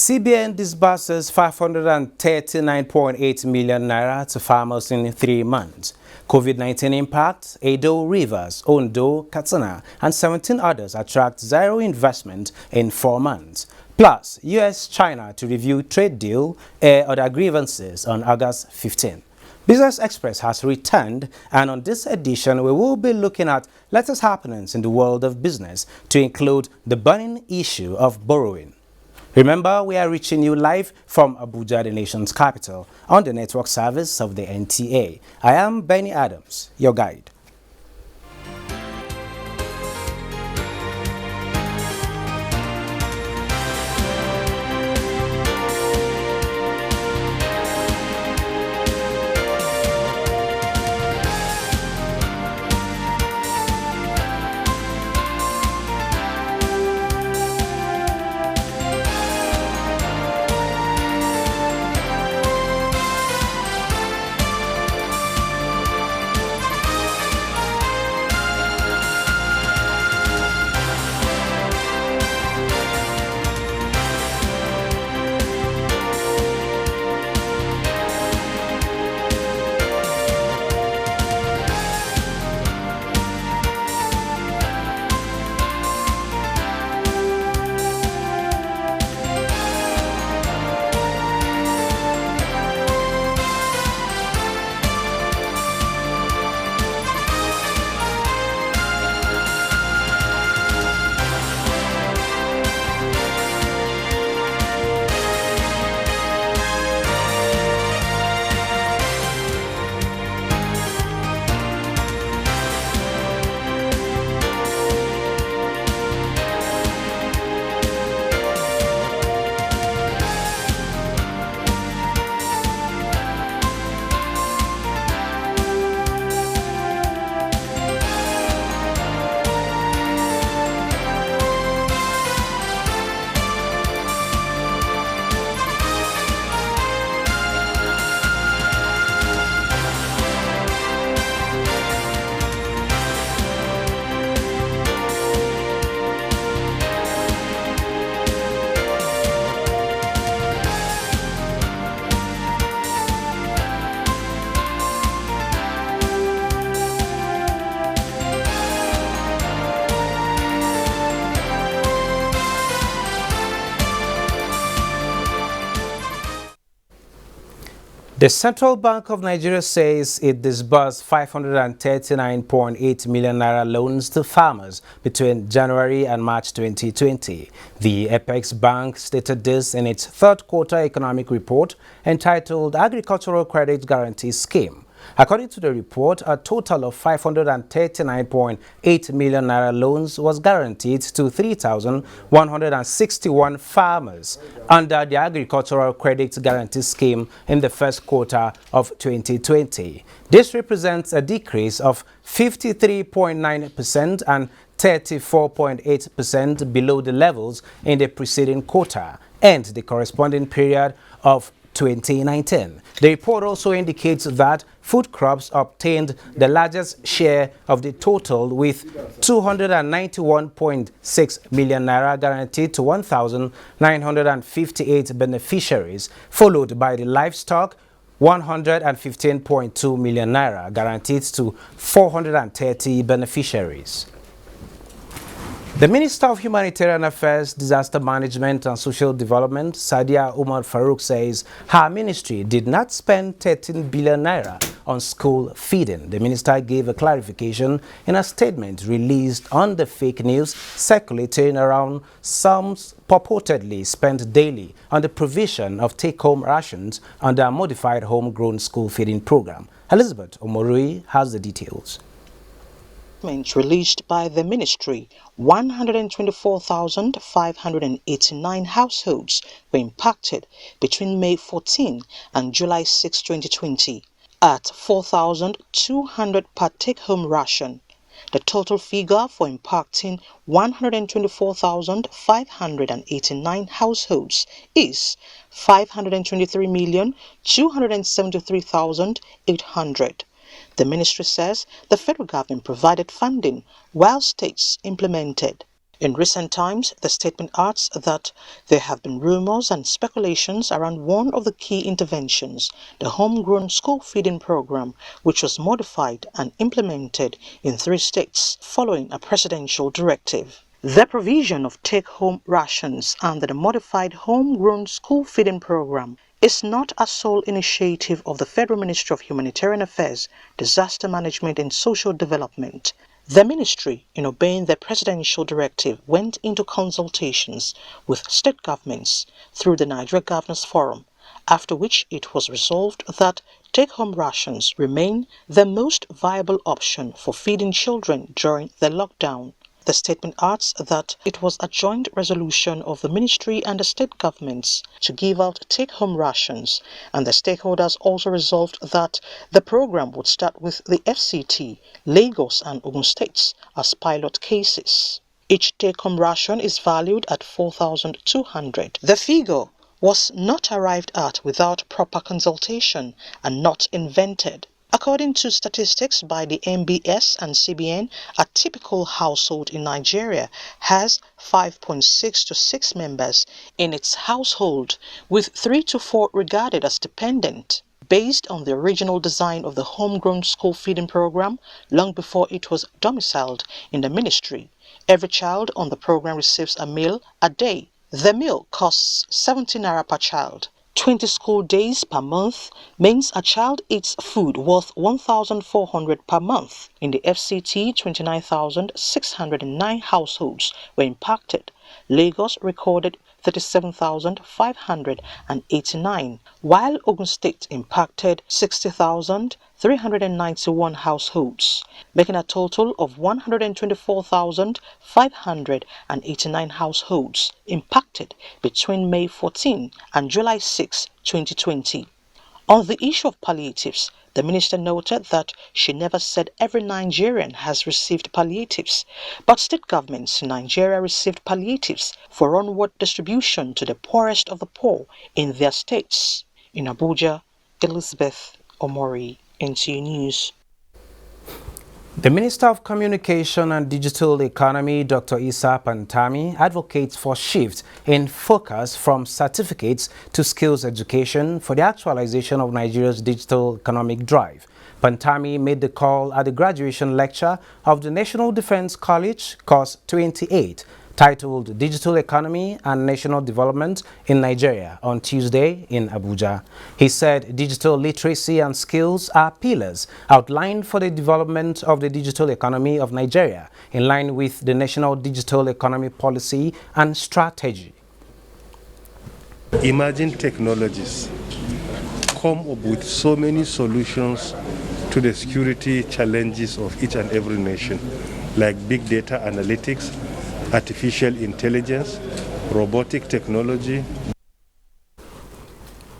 CBN disburses 539.8 million naira to farmers in 3 months. COVID-19 impact, Edo, Rivers, Ondo, Katsina, and 17 others attract zero investment in 4 months. Plus, US-China to review trade deal, air other grievances on August 15. Business Express has returned, and on this edition we will be looking at latest happenings in the world of business to include the burning issue of borrowing. Remember, we are reaching you live from Abuja, the nation's capital, on the network service of the NTA. I am Benny Adams, your guide. The Central Bank of Nigeria says it disbursed 539.8 million naira loans to farmers between January and March 2020. The Apex Bank stated this in its third quarter economic report entitled Agricultural Credit Guarantee Scheme. According to the report, a total of 539.8 million naira loans was guaranteed to 3,161 farmers under the Agricultural Credit Guarantee Scheme in the first quarter of 2020. This represents a decrease of 53.9% and 34.8% below the levels in the preceding quarter and the corresponding period of 2019. The report also indicates that food crops obtained the largest share of the total with 291.6 million naira guaranteed to 1,958 beneficiaries, followed by the livestock 115.2 million naira guaranteed to 430 beneficiaries. The Minister of Humanitarian Affairs, Disaster Management and Social Development, Sadia Umar Farouk, says her ministry did not spend 13 billion naira on school feeding. The minister gave a clarification in a statement released on the fake news circulating around sums purportedly spent daily on the provision of take-home rations under a modified homegrown school feeding program. Elizabeth Omorui has the details. Released by the ministry, 124,589 households were impacted between May 14 and July 6, 2020 at 4,200 per take-home ration. The total figure for impacting 124,589 households is 523,273,800. The ministry says the federal government provided funding while states implemented. In recent times, the statement adds that there have been rumors and speculations around one of the key interventions, the homegrown school feeding program, which was modified and implemented in 3 states following a presidential directive. The provision of take-home rations under the modified homegrown school feeding program is not a sole initiative of the Federal Ministry of Humanitarian Affairs, Disaster Management and Social Development. The ministry, in obeying the presidential directive, went into consultations with state governments through the Nigeria Governors Forum, after which it was resolved that take-home rations remain the most viable option for feeding children during the lockdown. The statement adds that it was a joint resolution of the ministry and the state governments to give out take-home rations, and the stakeholders also resolved that the program would start with the FCT, Lagos and Ogun states as pilot cases. Each take-home ration is valued at 4,200. The figure was not arrived at without proper consultation and not invented. According to statistics by the MBS and CBN, a typical household in Nigeria has 5.6 to 6 members in its household, with 3 to 4 regarded as dependent. Based on the original design of the homegrown school feeding program, long before it was domiciled in the ministry, every child on the program receives a meal a day. The meal costs 70 naira per child. 20 school days per month means a child eats food worth 1,400 per month. In the FCT, 29,609 households were impacted. Lagos recorded 37,589, while Ogun State impacted 60,391 households, making a total of 124,589 households impacted between May 14 and July 6, 2020. On the issue of palliatives, the minister noted that she never said every Nigerian has received palliatives, but state governments in Nigeria received palliatives for onward distribution to the poorest of the poor in their states. In Abuja, Elizabeth Omori, NTA News. The Minister of Communication and Digital Economy, Dr. Issa Pantami, advocates for shift in focus from certificates to skills education for the actualization of Nigeria's digital economic drive. Pantami made the call at the graduation lecture of the National Defense College, Course 28, titled Digital Economy and National Development in Nigeria on Tuesday in Abuja. He said digital literacy and skills are pillars outlined for the development of the digital economy of Nigeria in line with the National Digital Economy Policy and Strategy. Emerging technologies come up with so many solutions to the security challenges of each and every nation, like big data analytics, artificial intelligence, robotic technology.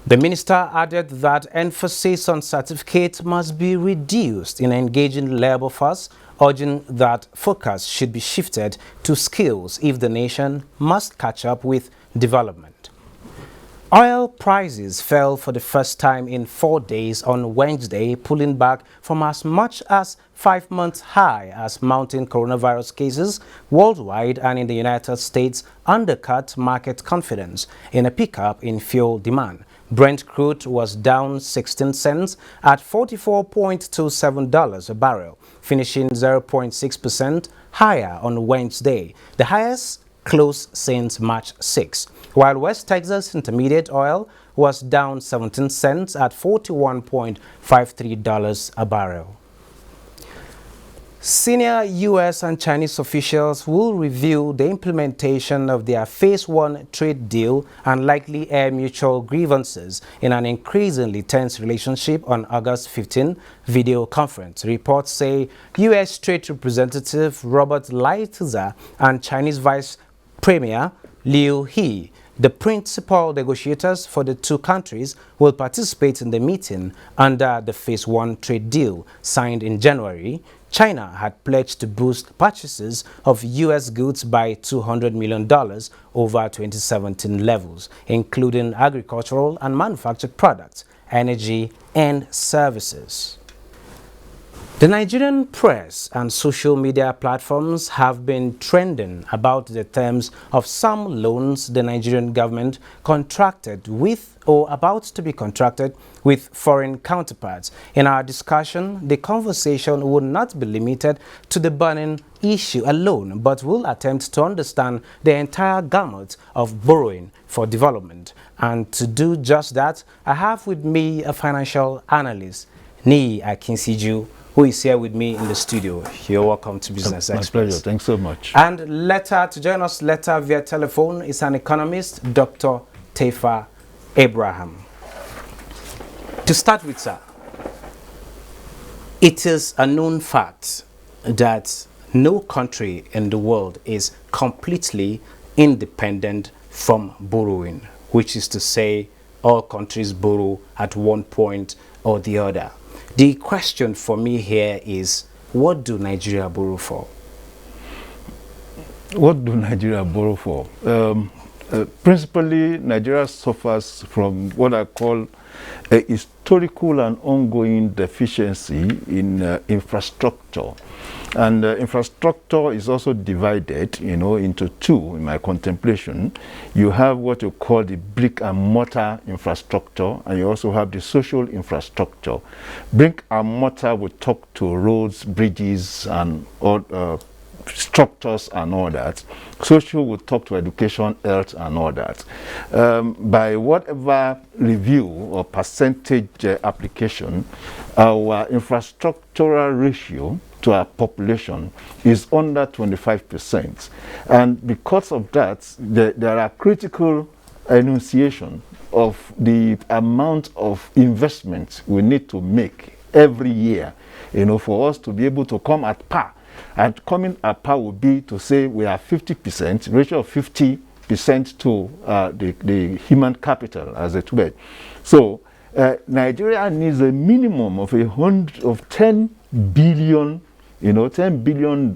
The minister added that emphasis on certificates must be reduced in engaging labor force, urging that focus should be shifted to skills if the nation must catch up with development. Oil prices fell for the first time in 4 days on Wednesday, pulling back from as much as 5 months high as mounting coronavirus cases worldwide and in the United States undercut market confidence in a pickup in fuel demand. Brent crude was down 16 cents at $44.27 a barrel, finishing 0.6% higher on Wednesday, the highest close since March 6, while West Texas Intermediate oil was down 17 cents at $41.53 a barrel. Senior U.S. and Chinese officials will review the implementation of their Phase 1 trade deal and likely air mutual grievances in an increasingly tense relationship on August 15 video conference. Reports say U.S. Trade Representative Robert Lighthizer and Chinese Vice Premier Liu He, the principal negotiators for the two countries, will participate in the meeting under the Phase 1 trade deal signed in January. China had pledged to boost purchases of U.S. goods by $200 million over 2017 levels, including agricultural and manufactured products, energy, and services. The Nigerian press and social media platforms have been trending about the terms of some loans the Nigerian government contracted with or about to be contracted with foreign counterparts. In our discussion, the conversation will not be limited to the burning issue alone, but will attempt to understand the entire gamut of borrowing for development. And to do just that, I have with me a financial analyst, Ni Akinsiju, who is here with me in the studio. You're welcome to Business Express. My pleasure. Thanks so much. And to join us later via telephone is an economist, Dr. Tefa Abraham. To start with, sir, it is a known fact that no country in the world is completely independent from borrowing, which is to say all countries borrow at one point or the other. The question for me here is, what do Nigeria borrow for? What do Nigeria borrow for? Principally, Nigeria suffers from what I call a historical and ongoing deficiency in infrastructure. And infrastructure is also divided, into two in my contemplation. You have what you call the brick and mortar infrastructure, and you also have the social infrastructure. Brick and mortar will talk to roads, bridges, and all, structures and all that. Social will talk to education, health, and all that. By whatever review or percentage application, our infrastructural ratio to our population is under 25%. And because of that, there are critical enunciation of the amount of investment we need to make every year, for us to be able to come at par. And coming at par would be to say we are 50%, ratio of 50% to the human capital, as it were. So Nigeria needs a minimum of $10 billion, $10 billion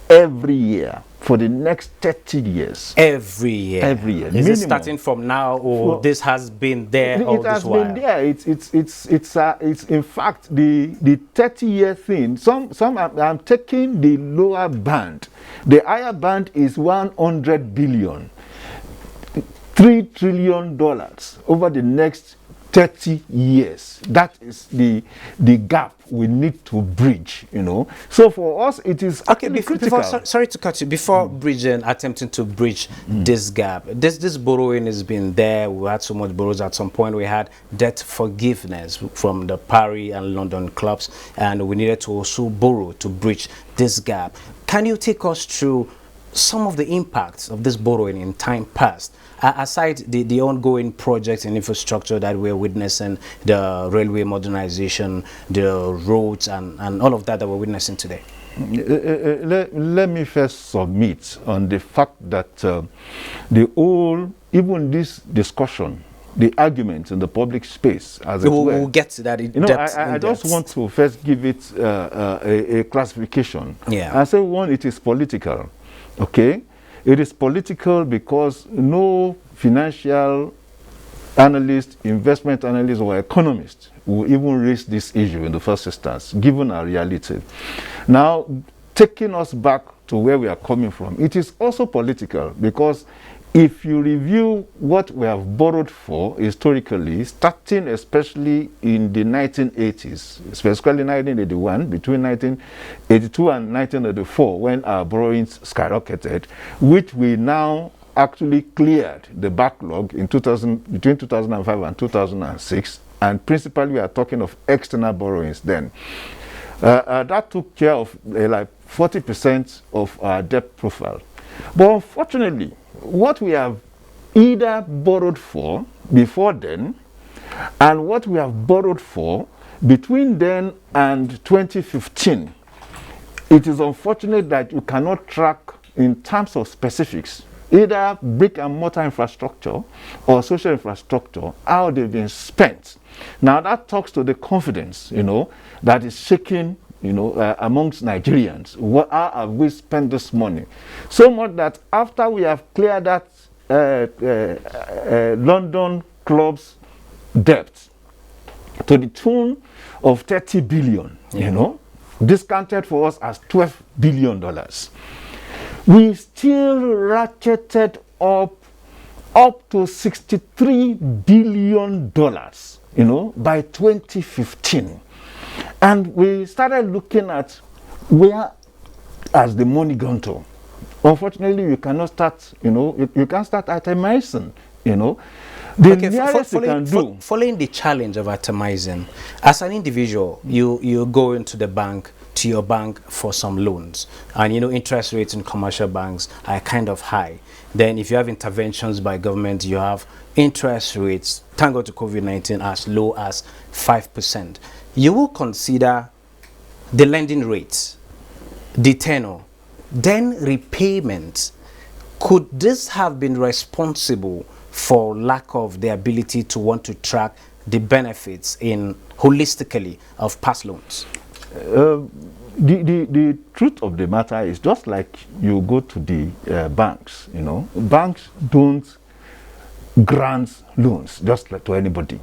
every year for the next 30 years. Every year? Every year. Is minimum. It starting from now, or this has been there all this while? It has been there. It's in fact the 30-year thing. I'm taking the lower band. The higher band is 100 billion, $3 trillion over the next 30 years. That is the gap we need to bridge, So for us, it is critical. Sorry to cut you. Before attempting to bridge this gap, this borrowing has been there. We had so much borrows at some point. We had debt forgiveness from the Paris and London clubs, and we needed to also borrow to bridge this gap. Can you take us through some of the impacts of this borrowing in time past, aside the ongoing projects in infrastructure that we're witnessing, the railway modernization, the roads, and all of that we're witnessing today? Let me first submit on the fact that even this discussion, the argument in the public space, as it were, we'll get to that. I just want to first give it a classification. Yeah. I say, one, it is political. Okay, it is political because no financial analyst, investment analyst, or economist will even raise this issue in the first instance, given our reality. Now, taking us back to where we are coming from, it is also political because if you review what we have borrowed for historically, starting especially in the 1980s, especially 1981, between 1982 and 1984, when our borrowings skyrocketed, which we now actually cleared the backlog in between 2005 and 2006, and principally we are talking of external borrowings then. That took care of like 40% of our debt profile. But unfortunately, what we have either borrowed for before then and what we have borrowed for between then and 2015, it is unfortunate that you cannot track in terms of specifics either brick and mortar infrastructure or social infrastructure, how they've been spent. Now that talks to the confidence, that is shaking amongst Nigerians. How have we spent this money? So much that after we have cleared that London club's debt to the tune of 30 billion, you know, discounted for us as $12 billion. We still ratcheted up to $63 billion, you know, by 2015. And we started looking at where has the money gone to. Unfortunately, you cannot start, you know, you can't start itemizing, you know. The nearest you can do. Following the challenge of itemizing, as an individual, you go into the bank, to your bank for some loans, and you know interest rates in commercial banks are kind of high. Then if you have interventions by government, you have interest rates, thank God to COVID-19, as low as 5%. You will consider the lending rates, the tenor, then repayment. Could this have been responsible for lack of the ability to want to track the benefits in holistically of past loans? The truth of the matter is, just like you go to the banks, you know, banks don't grant loans just like to anybody.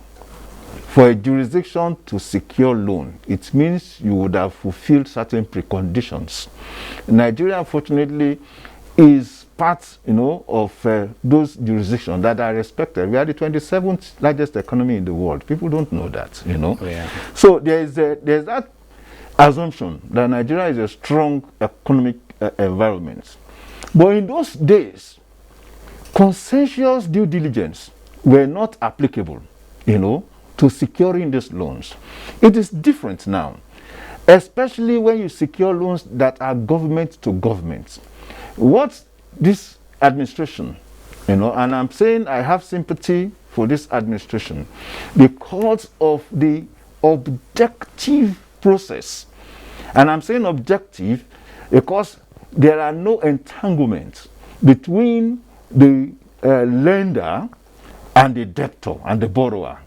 For a jurisdiction to secure loan, it means you would have fulfilled certain preconditions. Nigeria, unfortunately, is part, you know, of those jurisdictions that are respected. We are the 27th largest economy in the world. People don't know that, you know. Yeah. So there's that assumption that Nigeria is a strong economic environment. But in those days, consensual due diligence were not applicable, you know, to securing these loans. It is different now, especially when you secure loans that are government to government. What this administration, you know, and I'm saying I have sympathy for this administration because of the objective process. And I'm saying objective because there are no entanglements between the lender and the debtor and the borrower.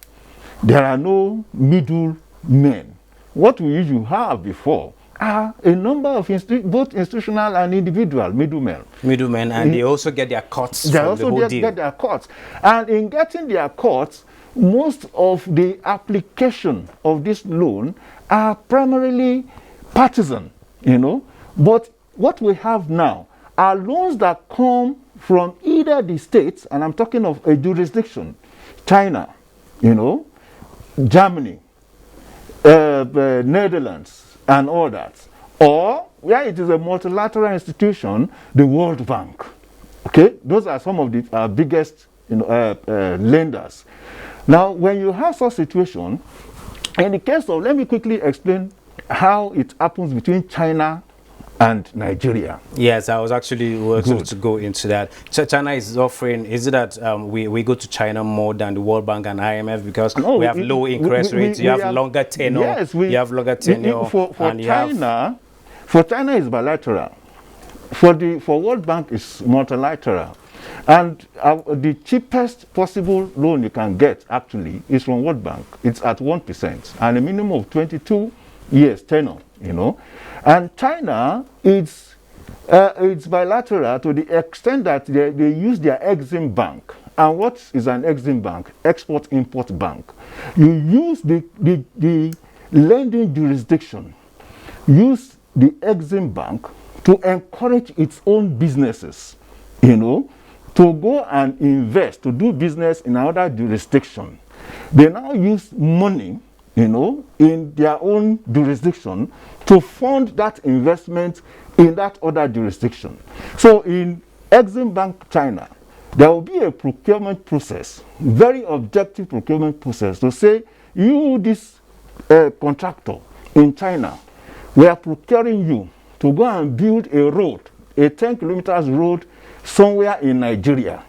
There are no middle men. What we usually have before are a number of both institutional and individual middlemen. Middlemen, and they also get their cuts They from also the whole deal. get their cuts. And in getting their cuts, most of the application of this loan are primarily partisan, you know. But what we have now are loans that come from either the states, and I'm talking of a jurisdiction, China, you know, Germany, Netherlands, and all that, or where it is a multilateral institution, the World Bank. Okay, those are some of the biggest, you know, lenders. Now, when you have such situation, in the case of, let me quickly explain how it happens between China and Nigeria. Yes, I was actually wanting to go into that. So China is offering, is it that we go to China more than the World Bank and IMF because we have low interest rates, you have longer tenure, yes, you have longer tenure, for and China, for China is bilateral. For World Bank is multilateral. And the cheapest possible loan you can get actually is from World Bank. It's at 1% and a minimum of 22 years tenure, you know. And China, it's bilateral to the extent that they use their Exim Bank. And what is an Exim Bank? Export-Import Bank. You use the lending jurisdiction, use the Exim Bank to encourage its own businesses, you know, to go and invest, to do business in another jurisdiction. They now use money, you know, in their own jurisdiction to fund that investment in that other jurisdiction. So in Exim Bank China, there will be a procurement process, very objective procurement process to say, you, this contractor in China, we are procuring you to go and build a road, a 10 kilometers road somewhere in Nigeria.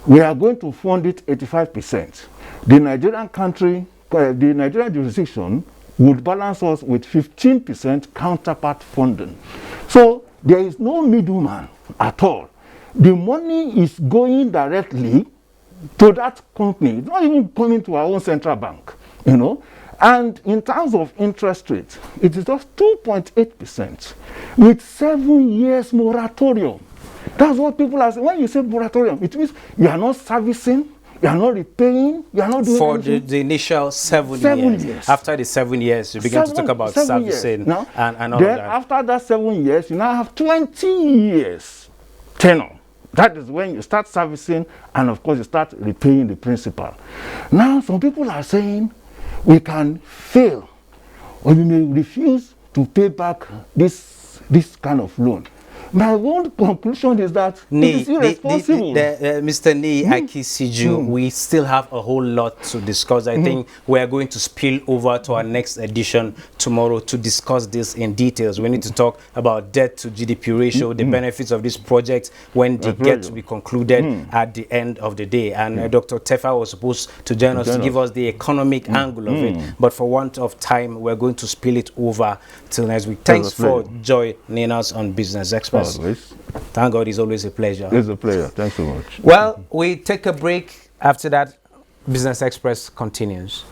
We are going to fund it 85%. The Nigerian country, the Nigerian jurisdiction would balance us with 15% counterpart funding. So there is no middleman at all. The money is going directly to that company. It's not even coming to our own central bank, you know. And in terms of interest rate, it is just 2.8% with 7 years moratorium. That's what people are saying. When you say moratorium, it means you are not servicing You are not repaying. You are not doing for anything. the initial 7 7 years. After the 7 years, you begin to talk about 7 years. servicing Now, and all then of that. after that 7 years, you now have 20 years tenure. That is when you start servicing, and of course you start repaying the principal. Now some people are saying we can fail, or we may refuse to pay back this kind of loan. My own conclusion is that it is irresponsible. Mr. Ni Akisiju, we still have a whole lot to discuss. I think we are going to spill over to our next edition tomorrow to discuss this in details. We need to talk about debt to GDP ratio, the benefits of this project when they get to be concluded at the end of the day. And Dr. Tefa was supposed to join us to give us the economic angle of it. But for want of time, we're going to spill it over till next week. Thanks for joining us on Business Express. Always. Thank God, it's always a pleasure. It's a pleasure. Thanks so much. Well, we take a break. After that, Business Express continues.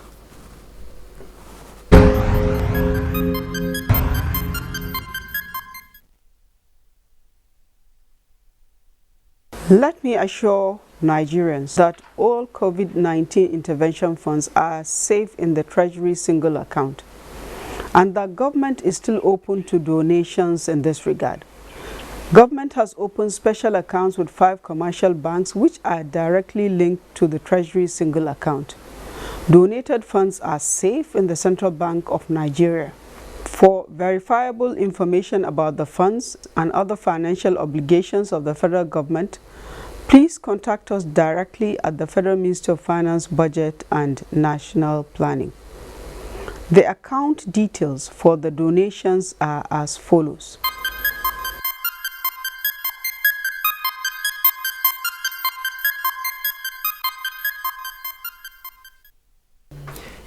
Let me assure Nigerians that all COVID-19 intervention funds are safe in the Treasury single account, and that government is still open to donations in this regard. Government has opened special accounts with 5 commercial banks which are directly linked to the Treasury single account. Donated funds are safe in the Central Bank of Nigeria. For verifiable information about the funds and other financial obligations of the federal government, please contact us directly at the Federal Ministry of Finance, Budget and National Planning. The account details for the donations are as follows.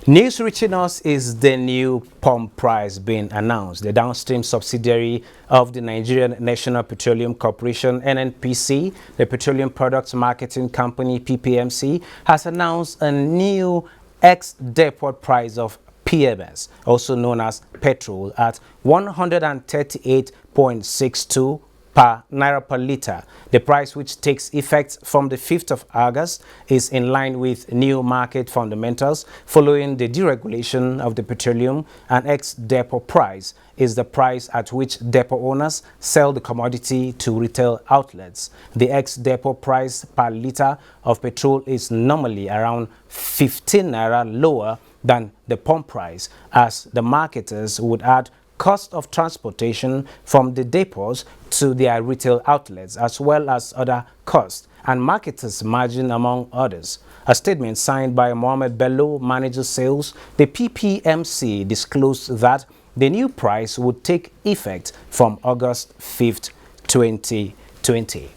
News reaching us is the new pump price being announced. The downstream subsidiary of the Nigerian National Petroleum Corporation, NNPC, the Petroleum Products Marketing Company, PPMC, has announced a new ex-depot price of PMS, also known as petrol, at 138.62 per naira per litre. The price, which takes effect from the 5th of August, is in line with new market fundamentals following the deregulation of the petroleum. An ex-depot price is the price at which depot owners sell the commodity to retail outlets. The ex-depot price per litre of petrol is normally around 15 naira lower than the pump price, as the marketers would add cost of transportation from the depots to their retail outlets, as well as other costs and marketers' margin, among others. A statement signed by Mohammed Bello, manager sales, the PPMC, disclosed that the new price would take effect from August 5th, 2020.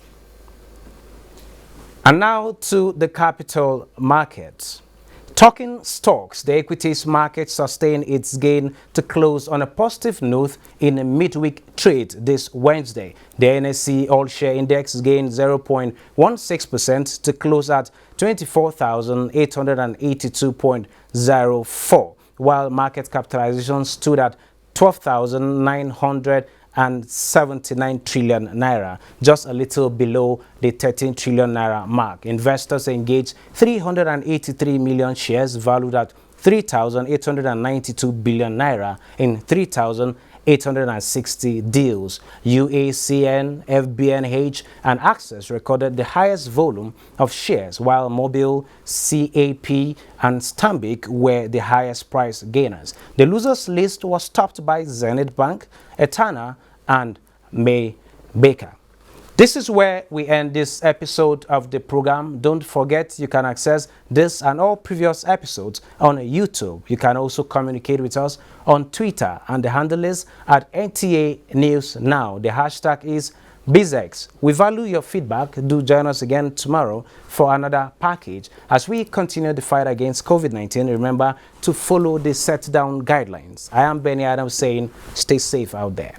And now to the capital markets. Talking stocks, the equities market sustained its gain to close on a positive note in a midweek trade this Wednesday. The NSE All-Share Index gained 0.16% to close at 24,882.04, while market capitalization stood at 12,979 trillion naira, just a little below the 13 trillion naira mark. Investors engaged 383 million shares valued at 3,892 billion naira in 3,860 deals. UACN, FBNH, and Access recorded the highest volume of shares, while Mobile, CAP, and Stanbic were the highest price gainers. The losers list was topped by Zenith Bank, Etana, and May Baker. This is where we end this episode of the program. Don't forget, you can access this and all previous episodes on YouTube. You can also communicate with us on Twitter, and the handle is at NTA News Now. The hashtag is BizX. We value your feedback. Do join us again tomorrow for another package. As we continue the fight against COVID-19, remember to follow the set down guidelines. I am Benny Adams saying, stay safe out there.